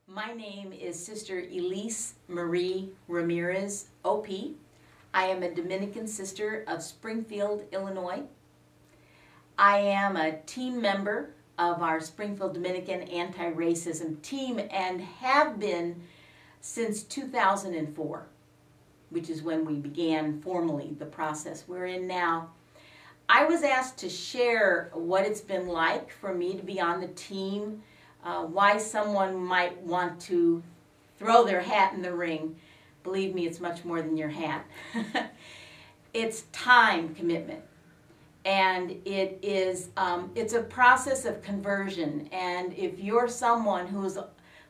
My name is Sister Elise Marie Ramirez, OP. I am a Dominican sister of Springfield, Illinois. I am a team member of our Springfield Dominican anti-racism team and have been since 2004, which is when we began formally the process we're in now. I was asked to share what it's been like for me to be on the team, why someone might want to throw their hat in the ring. Believe me, it's much more than your hat. It's time commitment. And it's a process of conversion. And if you're someone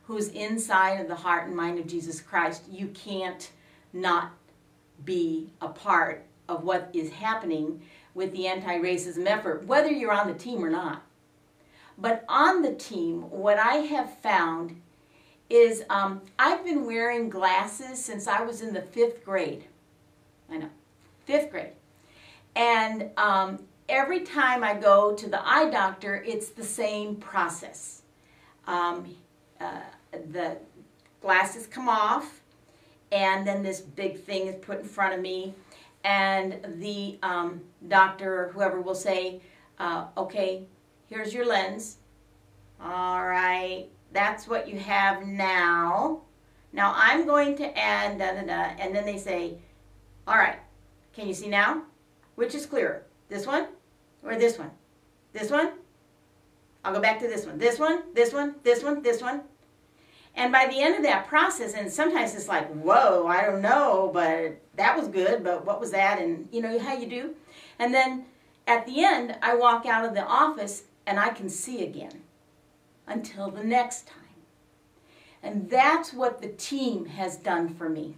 who's inside of the heart and mind of Jesus Christ, you can't not be a part of what is happening with the anti-racism effort, whether you're on the team or not. But on the team, what I have found is I've been wearing glasses since I was in the 5th grade. I know, 5th grade. And every time I go to the eye doctor, it's the same process. The glasses come off, and then this big thing is put in front of me, and the doctor or whoever will say, okay, here's your lens. All right, that's what you have now. Now I'm going to add da-da-da, and then they say, all right, can you see now? Which is clearer, this one or this one? This one? I'll go back to this one. This one, this one, this one, this one. And by the end of that process, and sometimes it's like, whoa, I don't know, but that was good, but what was that? And you know how you do? And then at the end, I walk out of the office and I can see again until the next time. And that's what the team has done for me.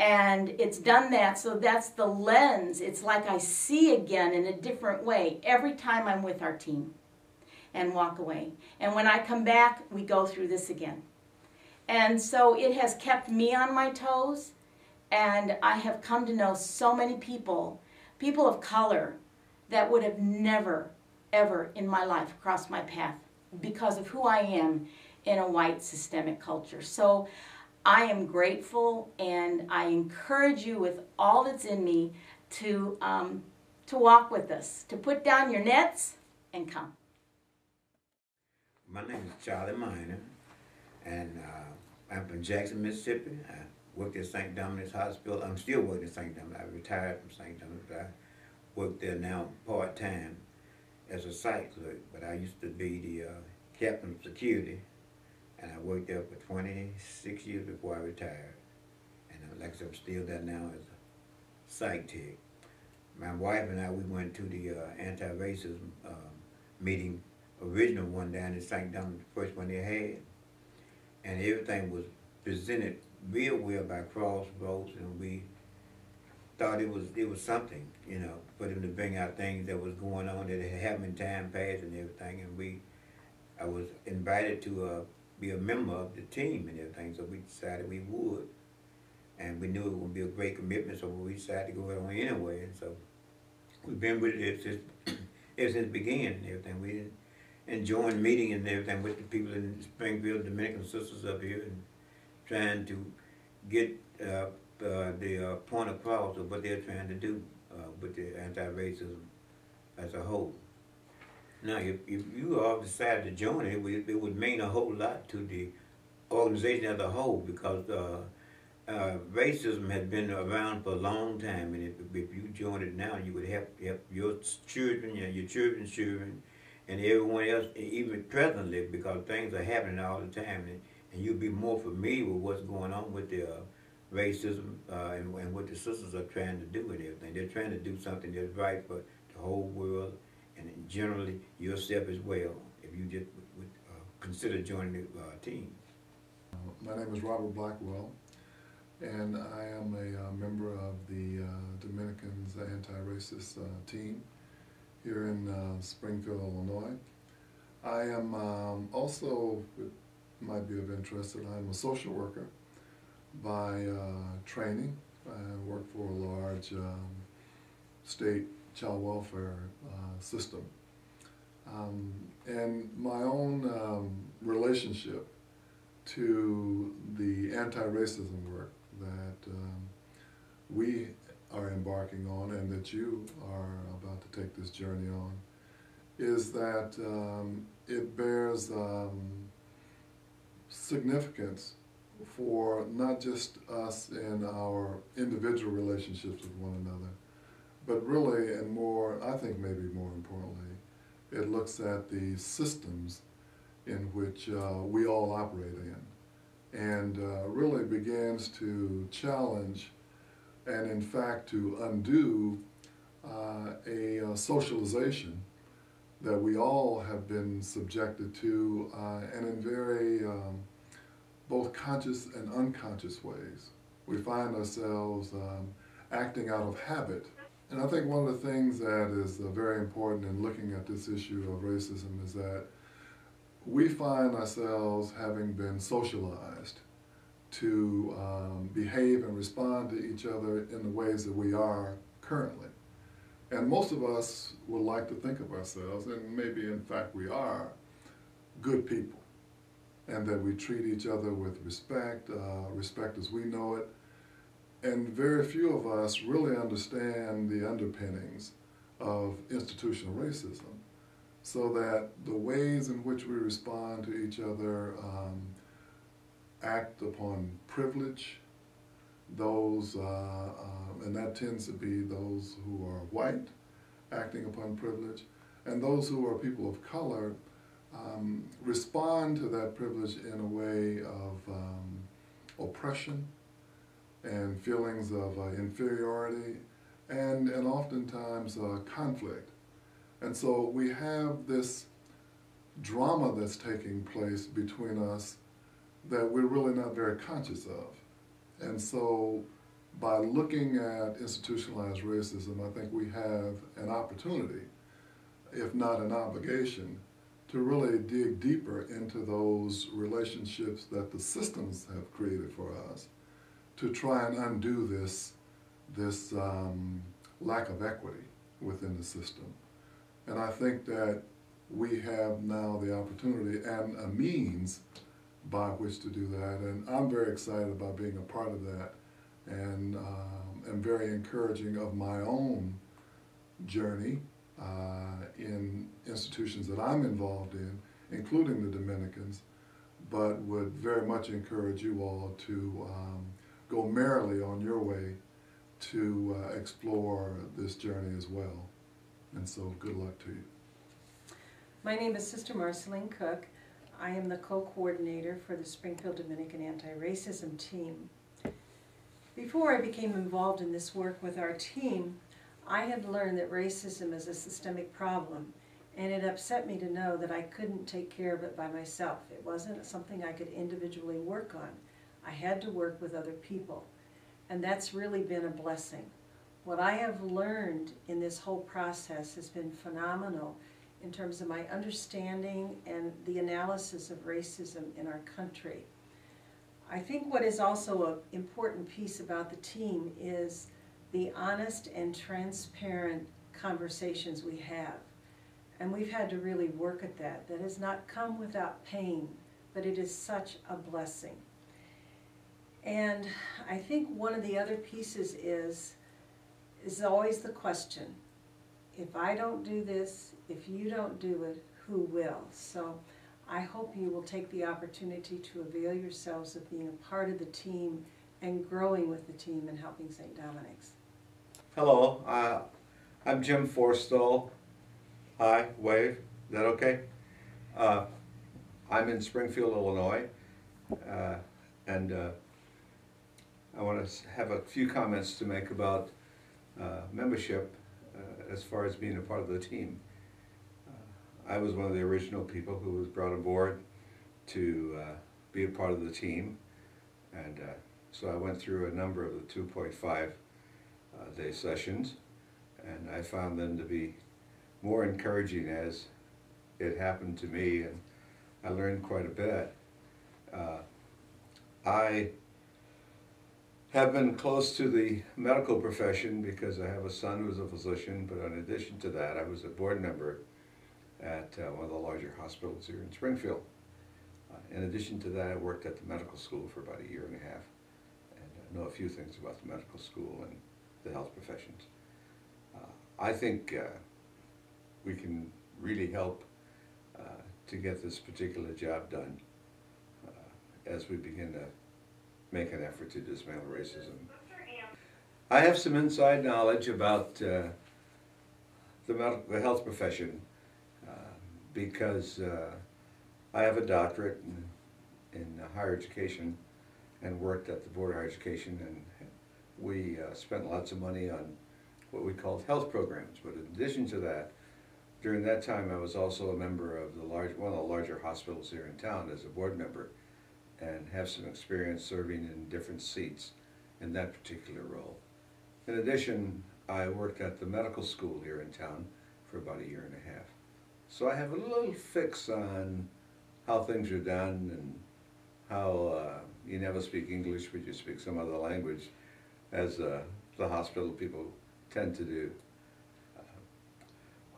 And it's done that, so that's the lens. It's like I see again in a different way every time I'm with our team and walk away. And when I come back, we go through this again. And so it has kept me on my toes, and I have come to know so many people of color, that would have never, ever in my life crossed my path because of who I am in a white systemic culture. So I am grateful, and I encourage you with all that's in me to walk with us, to put down your nets and come. My name is Charlie Minor, and I'm from Jackson, Mississippi. I worked at St. Dominic's Hospital. I'm still working at St. Dominic. I retired from St. Dominic's. I work there now part-time as a site clerk, but I used to be the captain of security, and I worked there for 26 years before I retired. And like I said, I'm still there now as a psych tech. My wife and I, we went to the anti-racism meeting, original one down in St. Dominic, the first one they had. And everything was presented real well by Crossroads, and we thought it was something, you know, for them to bring out things that was going on that had happened in time past and everything. And I was invited to be a member of the team and everything, so we decided we would. And we knew it would be a great commitment, so we decided to go on anyway. And so we've been with it ever since it began and everything. We enjoying meeting and everything with the people in Springfield, Dominican sisters up here, and trying to get the point across of what they're trying to do with the anti-racism as a whole. Now, if you all decided to join it, it would mean a whole lot to the organization as a whole, because racism has been around for a long time, and if you join it now, you would help your children, your children's children, and everyone else, even presently, because things are happening all the time, and you'll be more familiar with what's going on with the racism and what the sisters are trying to do and everything. They're trying to do something that's right for the whole world, and generally yourself as well, if you just would consider joining the team. My name is Robert Blackwell, and I am a member of the Dominicans anti-racist team here in Springfield, Illinois. I am also, it might be of interest, that I'm a social worker by training. I work for a large state child welfare system. And my own relationship to the anti-racism work that we are embarking on and that you are about to take this journey on is that it bears significance for not just us in our individual relationships with one another, but really, and more, I think maybe more importantly, it looks at the systems in which we all operate in, and really begins to challenge and in fact to undo a socialization that we all have been subjected to and in very both conscious and unconscious ways. We find ourselves acting out of habit. And I think one of the things that is very important in looking at this issue of racism is that we find ourselves having been socialized to behave and respond to each other in the ways that we are currently. And most of us would like to think of ourselves, and maybe in fact we are, good people, and that we treat each other with respect, respect as we know it. And very few of us really understand the underpinnings of institutional racism, so that the ways in which we respond to each other act upon privilege, those, and that tends to be those who are white acting upon privilege, and those who are people of color respond to that privilege in a way of oppression and feelings of inferiority and oftentimes conflict. And so we have this drama that's taking place between us that we're really not very conscious of. And so by looking at institutionalized racism, I think we have an opportunity, if not an obligation, to really dig deeper into those relationships that the systems have created for us to try and undo this lack of equity within the system. And I think that we have now the opportunity and a means by which to do that, and I'm very excited about being a part of that, and am very encouraging of my own journey in institutions that I'm involved in, including the Dominicans, but would very much encourage you all to go merrily on your way to explore this journey as well. And so good luck to you. My name is Sister Marceline Cook. I am the co-coordinator for the Springfield Dominican Anti-Racism Team. Before I became involved in this work with our team, I had learned that racism is a systemic problem, and it upset me to know that I couldn't take care of it by myself. It wasn't something I could individually work on. I had to work with other people, and that's really been a blessing. What I have learned in this whole process has been phenomenal in terms of my understanding and the analysis of racism in our country. I think what is also an important piece about the team is the honest and transparent conversations we have. And we've had to really work at that. That has not come without pain, but it is such a blessing. And I think one of the other pieces is always the question, if I don't do this, if you don't do it, who will? So I hope you will take the opportunity to avail yourselves of being a part of the team and growing with the team and helping St. Dominic's. Hello, I'm Jim Forstall. Hi, wave, is that okay? I'm in Springfield, Illinois, and I want to have a few comments to make about membership as far as being a part of the team. I was one of the original people who was brought aboard to be a part of the team, and so I went through a number of the 2.5 day sessions, and I found them to be more encouraging as it happened to me, and I learned quite a bit. I have been close to the medical profession because I have a son who's a physician, but in addition to that, I was a board member at one of the larger hospitals here in Springfield. In addition to that, I worked at the medical school for about 1.5 years, and I know a few things about the medical school and the health professions. I think we can really help to get this particular job done as we begin to make an effort to dismantle racism. I have some inside knowledge about the health profession because I have a doctorate in higher education and worked at the Board of Higher Education, and we spent lots of money on what we called health programs. But in addition to that, during that time I was also a member of one of the larger hospitals here in town as a board member, and have some experience serving in different seats in that particular role. In addition, I worked at the medical school here in town for about 1.5 years. So I have a little fix on how things are done and how you never speak English but you speak some other language, as the hospital people tend to do.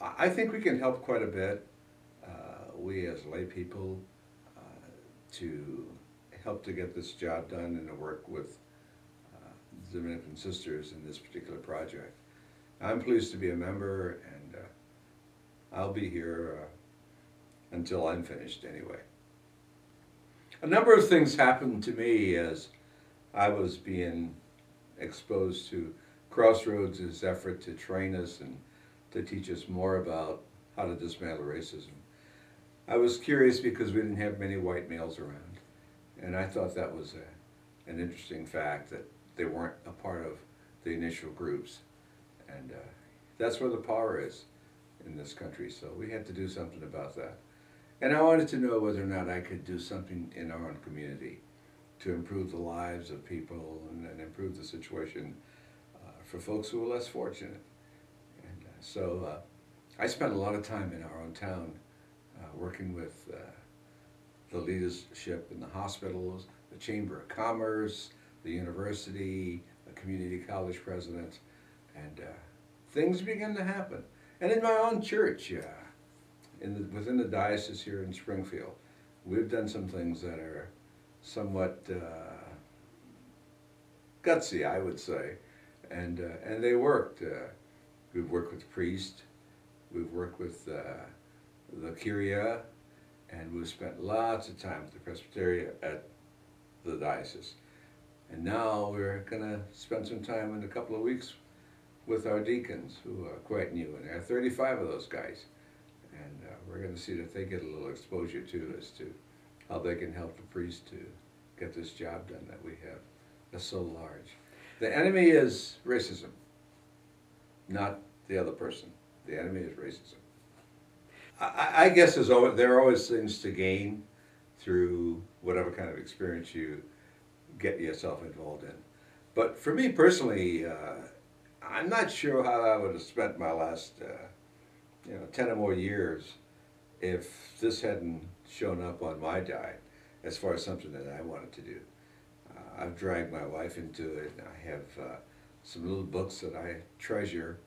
I think we can help quite a bit, we as lay people, to help to get this job done and to work with the Dominican sisters in this particular project. I'm pleased to be a member, and I'll be here until I'm finished anyway. A number of things happened to me as I was being exposed to Crossroads' effort to train us and to teach us more about how to dismantle racism. I was curious because we didn't have many white males around, and I thought that was an interesting fact, that they weren't a part of the initial groups. And that's where the power is in this country, so we had to do something about that. And I wanted to know whether or not I could do something in our own community to improve the lives of people and improve the situation for folks who are less fortunate. And so I spent a lot of time in our own town working with the leadership in the hospitals, the Chamber of Commerce, the university, the community college president, and things began to happen. And in my own church, within the diocese here in Springfield, we've done some things that are somewhat gutsy, I would say, and they worked. We've worked with priests, we've worked with the Curia, and we've spent lots of time with the Presbyteria at the diocese. And now we're going to spend some time in a couple of weeks with our deacons, who are quite new, and there are 35 of those guys. And we're going to see that they get a little exposure too, as to how they can help the priest to get this job done that we have that's so large. The enemy is racism, not the other person. The enemy is racism. I guess there are always things to gain through whatever kind of experience you get yourself involved in. But for me personally, I'm not sure how I would have spent my last 10 or more years if this hadn't shown up on my diet as far as something that I wanted to do. I've dragged my wife into it. I have some little books that I treasure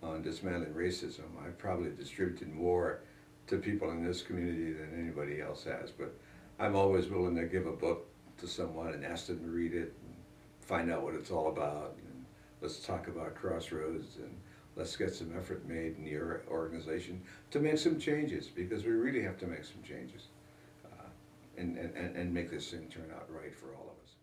on dismantling racism. I've probably distributed more to people in this community than anybody else has, but I'm always willing to give a book to someone and ask them to read it and find out what it's all about. And let's talk about Crossroads, and let's get some effort made in your organization to make some changes, because we really have to make some changes and make this thing turn out right for all of us.